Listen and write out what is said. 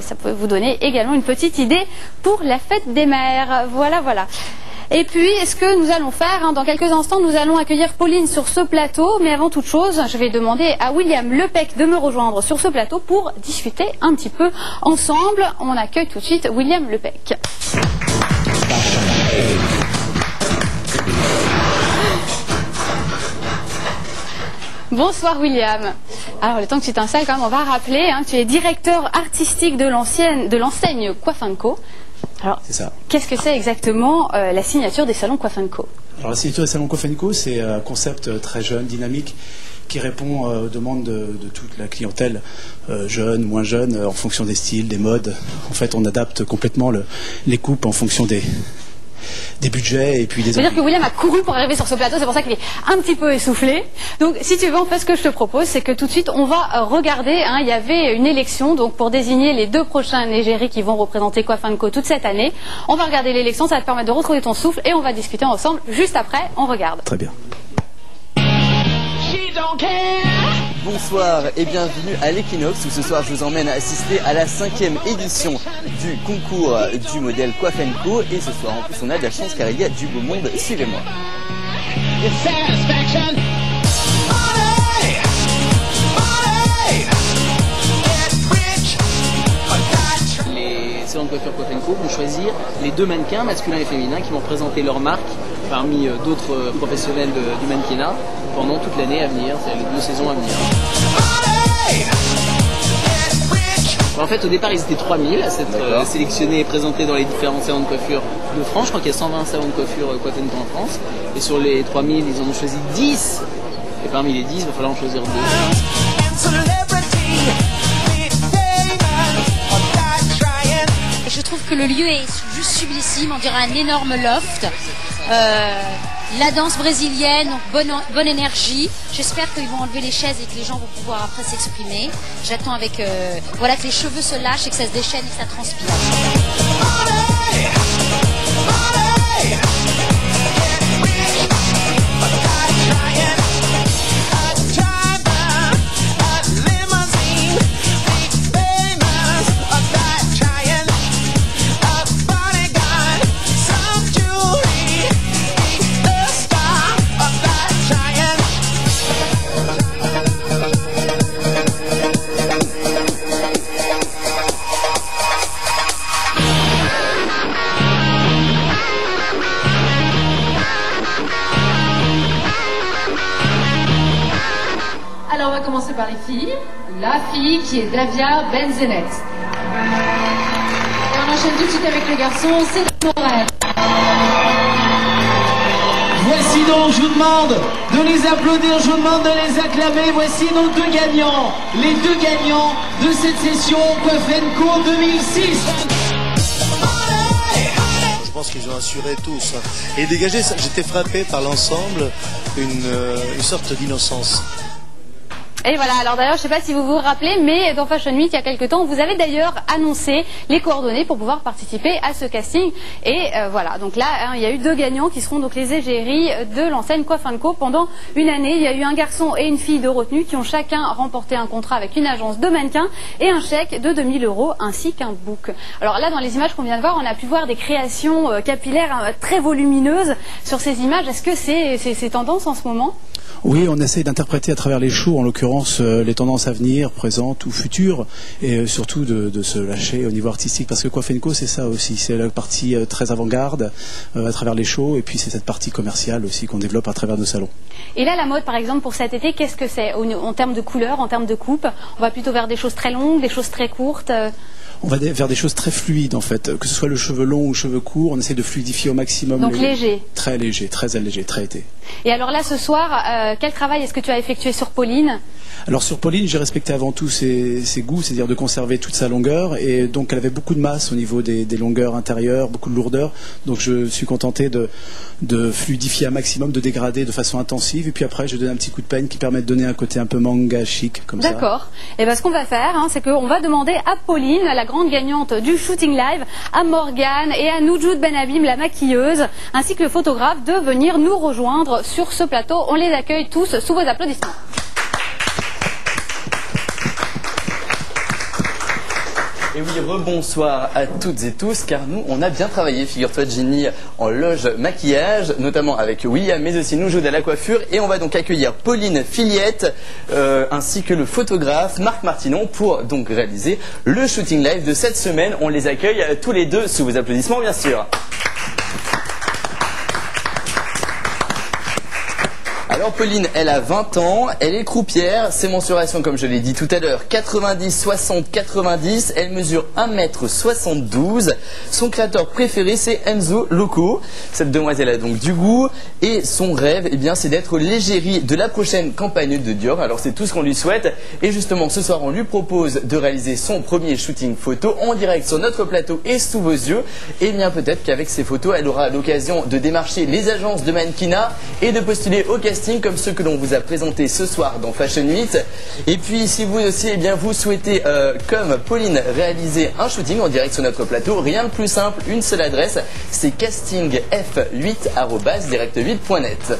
ça peut vous donner également une petite idée pour la fête des mères. Voilà, voilà. Et puis, ce que nous allons faire, dans quelques instants, nous allons accueillir Pauline sur ce plateau. Mais avant toute chose, je vais demander à William Lepec de me rejoindre sur ce plateau pour discuter un petit peu ensemble. On accueille tout de suite William Lepec. Bonsoir William. Alors le temps que tu t'installes, quand même, on va rappeler, tu es directeur artistique de l'enseigne Coiffe & Co. Alors, c'est ça. Qu'est-ce que c'est exactement la signature des salons Coiffe & Co? Alors la signature des salons Coiffe & Co, c'est un concept très jeune, dynamique, qui répond aux demandes de toute la clientèle, jeune, moins jeune, en fonction des styles, des modes. En fait, on adapte complètement les coupes en fonction des budgets et puis des... C'est-à-dire que William a couru pour arriver sur ce plateau, c'est pour ça qu'il est un petit peu essoufflé. Donc si tu veux, en fait, ce que je te propose, c'est que tout de suite, on va regarder, il y avait une élection donc pour désigner les 2 prochains égéries qui vont représenter Coiffe & Co toute cette année. On va regarder l'élection, ça va te permettre de retrouver ton souffle et on va discuter ensemble juste après, on regarde. Très bien. Bonsoir et bienvenue à l'Equinox où ce soir je vous emmène assister à la 5e édition du concours du modèle Coiffe & Co. Et ce soir en plus on a de la chance car il y a du beau monde, suivez-moi. Les salons de coiffure Coiffe & Co vont choisir les 2 mannequins masculins et féminins qui vont représenter leur marque parmi d'autres professionnels du mannequinat pendant toute l'année à venir, c'est les 2 saisons à venir. En fait, au départ, ils étaient 3000 à s'être sélectionnés et présentés dans les différents salons de coiffure de France. Je crois qu'il y a 120 salons de coiffure Coiffe & Co en France. Et sur les 3000, ils en ont choisi 10. Et parmi les 10, il va falloir en choisir 2. Je trouve que le lieu est juste sublissime, on dirait un énorme loft. La danse brésilienne, donc bonne énergie. J'espère qu'ils vont enlever les chaises et que les gens vont pouvoir après s'exprimer. J'attends avec voilà, que les cheveux se lâchent et que ça se déchaîne et que ça transpire. Alors on va commencer par les filles. La fille qui est Davia Benzenet. Et on enchaîne tout de suite avec le garçon, c'est Morel. Voici donc, je vous demande de les applaudir, je vous demande de les acclamer. Voici nos 2 gagnants, les 2 gagnants de cette session Coiffe & Co 2006. Je pense qu'ils ont assuré tous. Et dégagé, j'étais frappé par l'ensemble, une sorte d'innocence. Et voilà, alors d'ailleurs, je ne sais pas si vous vous rappelez, mais dans Fashion Week, il y a quelques temps, vous avez d'ailleurs annoncé les coordonnées pour pouvoir participer à ce casting. Et voilà, donc là, il y a eu 2 gagnants qui seront donc les égéries de l'enseigne Coiffe & Co. Pendant une année, il y a eu un garçon et une fille de retenue qui ont chacun remporté un contrat avec une agence de mannequins et un chèque de 2000 € ainsi qu'un book. Alors là, dans les images qu'on vient de voir, on a pu voir des créations capillaires très volumineuses sur ces images. Est-ce que c'est tendance en ce moment ? Oui, on essaye d'interpréter à travers les shows, en l'occurrence, les tendances à venir, présentes ou futures, et surtout de se lâcher au niveau artistique, parce que Coiffe & Co, c'est ça aussi, c'est la partie très avant-garde à travers les shows, et puis c'est cette partie commerciale aussi qu'on développe à travers nos salons. Et là, la mode, par exemple, pour cet été, qu'est-ce que c'est en termes de couleurs, en termes de coupe? On va plutôt vers des choses très longues, des choses très courtes On va vers des choses très fluides en fait, que ce soit le cheveu long ou cheveux courts, on essaie de fluidifier au maximum. Donc léger. Très léger, très allégé, très été. Et alors là, ce soir, quel travail est-ce que tu as effectué sur Pauline? Alors sur Pauline, j'ai respecté avant tout ses goûts, c'est-à-dire de conserver toute sa longueur, et donc elle avait beaucoup de masse au niveau des longueurs intérieures, beaucoup de lourdeur, donc je suis contenté de fluidifier un maximum, de dégrader de façon intensive, et puis après je donne un petit coup de peigne qui permet de donner un côté un peu manga chic, comme ça. D'accord. Et bien ce qu'on va faire, c'est qu'on va demander à Pauline, la grande gagnante du shooting live, à Morgane et à Noujoud Benhabim, la maquilleuse, ainsi que le photographe, de venir nous rejoindre sur ce plateau. On les accueille tous sous vos applaudissements. Et oui, rebonsoir à toutes et tous, car nous, on a bien travaillé, figure-toi Ginny, en loge maquillage, notamment avec William, mais aussi Noujoud à la coiffure, et on va donc accueillir Pauline Filiette, ainsi que le photographe Marc Martinon, pour donc réaliser le shooting live de cette semaine. On les accueille tous les deux, sous vos applaudissements bien sûr. Alors Pauline, elle a 20 ans, elle est croupière, ses mensurations comme je l'ai dit tout à l'heure, 90, 60, 90, elle mesure 1m72, son créateur préféré c'est Enzo Loco, cette demoiselle a donc du goût et son rêve c'est d'être l'égérie de la prochaine campagne de Dior, alors c'est tout ce qu'on lui souhaite et justement ce soir on lui propose de réaliser son premier shooting photo en direct sur notre plateau et sous vos yeux et bien peut-être qu'avec ces photos elle aura l'occasion de démarcher les agences de mannequinat et de postuler au casting comme ceux que l'on vous a présentés ce soir dans Fashion 8. Et puis si vous aussi vous souhaitez comme Pauline réaliser un shooting en direct sur notre plateau, rien de plus simple, une seule adresse, c'est castingf8@direct8.net.